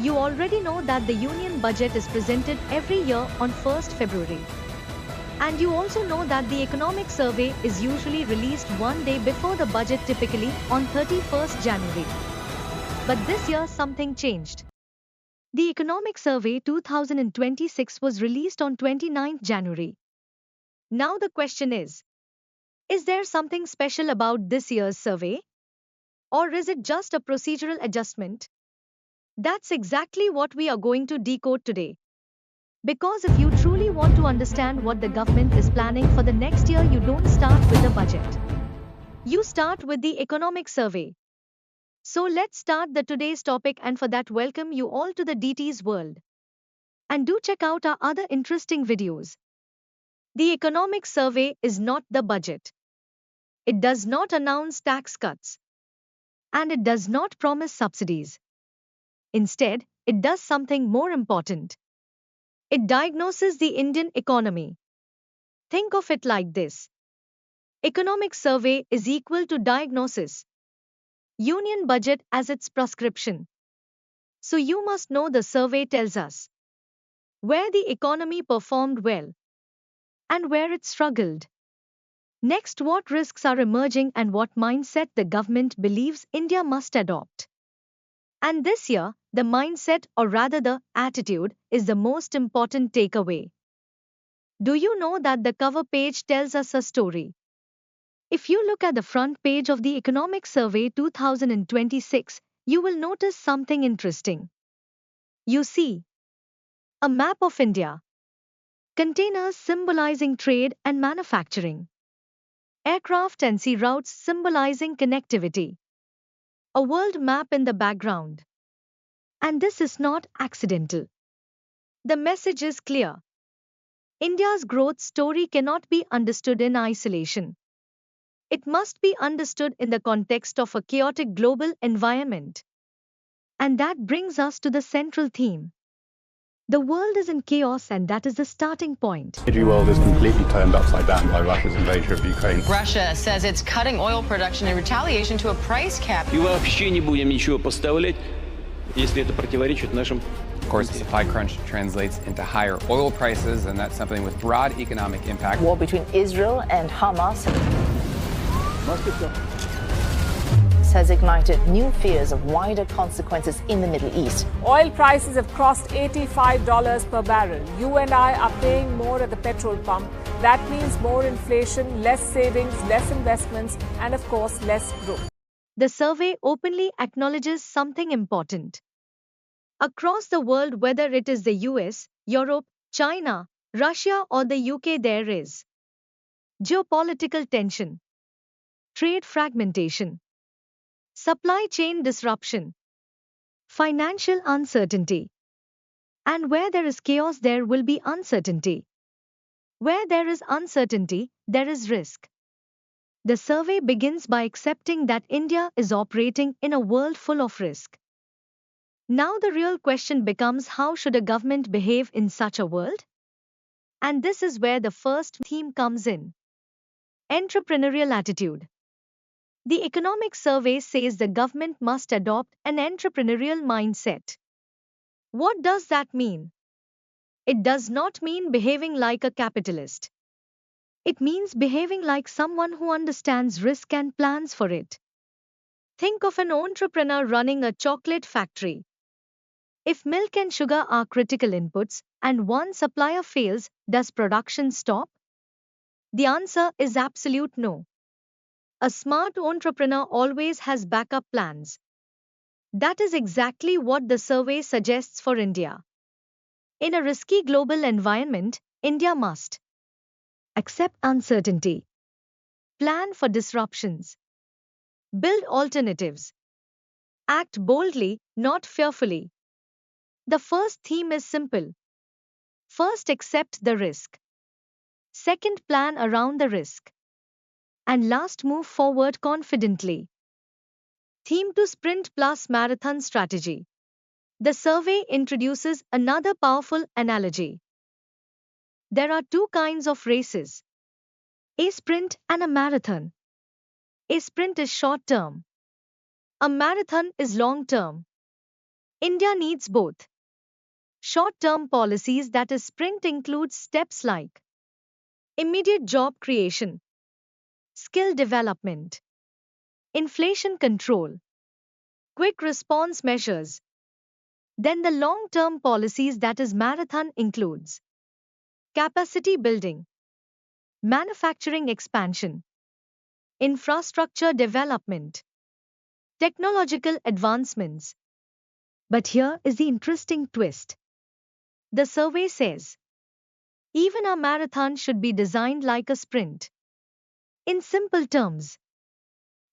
You already know that the union budget is presented every year on 1st February. And you also know that the economic survey is usually released one day before the budget, typically on 31st January. But this year something changed. The economic survey 2026 was released on 29th January. Now the question is there something special about this year's survey? Or is it just a procedural adjustment? That's exactly what we are going to decode today. Because if you truly want to understand what the government is planning for the next year, you don't start with the budget. You start with the economic survey. So let's start the today's topic, and for that welcome you all to the DT's world. And do check out our other interesting videos. The economic survey is not the budget. It does not announce tax cuts. And it does not promise subsidies. Instead, it does something more important. It diagnoses the Indian economy. Think of it like this. Economic survey is equal to diagnosis. Union budget as its prescription. So you must know the survey tells us where the economy performed well and where it struggled. Next, what risks are emerging and what mindset the government believes India must adopt. And this year, the mindset, or rather the attitude, is the most important takeaway. Do you know that the cover page tells us a story? If you look at the front page of the Economic Survey 2026, you will notice something interesting. You see a map of India, containers symbolizing trade and manufacturing, aircraft and sea routes symbolizing connectivity, a world map in the background. And this is not accidental. The message is clear. India's growth story cannot be understood in isolation. It must be understood in the context of a chaotic global environment. And that brings us to the central theme. The world is in chaos, and that is the starting point. The energy world is completely turned upside down by Russia's invasion of Ukraine. Russia says it's cutting oil production in retaliation to a price cap. И вообще не будем ничего поставлять, если это противоречит нашим. Of course, the supply crunch translates into higher oil prices, and that's something with broad economic impact. War between Israel and Hamas has ignited new fears of wider consequences in the Middle East. Oil prices have crossed $85 per barrel. You and I are paying more at the petrol pump. That means more inflation, less savings, less investments, and of course, less growth. The survey openly acknowledges something important. Across the world, whether it is the US, Europe, China, Russia, or the UK, there is geopolitical tension, trade fragmentation, supply chain disruption, financial uncertainty. And where there is chaos, there will be uncertainty. Where there is uncertainty, there is risk. The survey begins by accepting that India is operating in a world full of risk. Now the real question becomes, how should a government behave in such a world? And this is where the first theme comes in. Entrepreneurial attitude. The economic survey says the government must adopt an entrepreneurial mindset. What does that mean? It does not mean behaving like a capitalist. It means behaving like someone who understands risk and plans for it. Think of an entrepreneur running a chocolate factory. If milk and sugar are critical inputs and one supplier fails, does production stop? The answer is absolute no. A smart entrepreneur always has backup plans. That is exactly what the survey suggests for India. In a risky global environment, India must accept uncertainty, plan for disruptions, build alternatives, act boldly, not fearfully. The first theme is simple. First, accept the risk. Second, plan around the risk. And last, move forward confidently. Theme 2: Sprint plus Marathon Strategy. The survey introduces another powerful analogy. There are two kinds of races: a sprint and a marathon. A sprint is short term. A marathon is long term. India needs both. Short-term policies, that is sprint, includes steps like immediate job creation, skill development, inflation control, quick response measures. Then the long-term policies, that is marathon, includes capacity building, manufacturing expansion, infrastructure development, technological advancements. But here is the interesting twist. The survey says even a marathon should be designed like a sprint. In simple terms,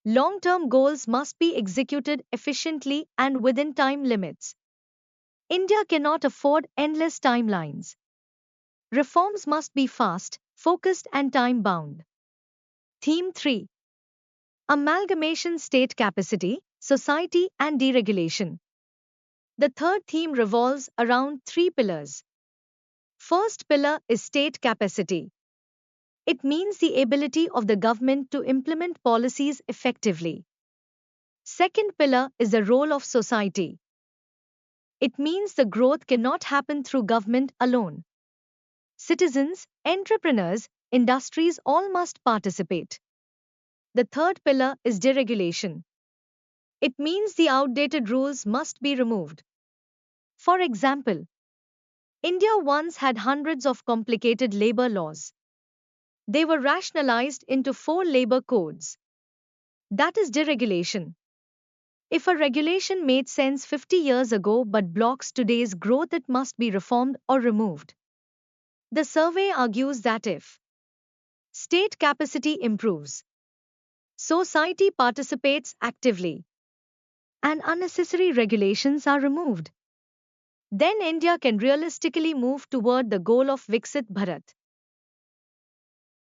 long-term goals must be executed efficiently and within time limits. India cannot afford endless timelines. Reforms must be fast, focused, and time-bound. Theme 3. Amalgamation, state capacity, society, and deregulation. The third theme revolves around three pillars. First pillar is state capacity. It means the ability of the government to implement policies effectively. Second pillar is the role of society. It means the growth cannot happen through government alone. Citizens, entrepreneurs, industries all must participate. The third pillar is deregulation. It means the outdated rules must be removed. For example, India once had hundreds of complicated labor laws. They were rationalized into 4 labor codes. That is deregulation. If a regulation made sense 50 years ago but blocks today's growth, it must be reformed or removed. The survey argues that if state capacity improves, society participates actively, and unnecessary regulations are removed, then India can realistically move toward the goal of Viksit Bharat.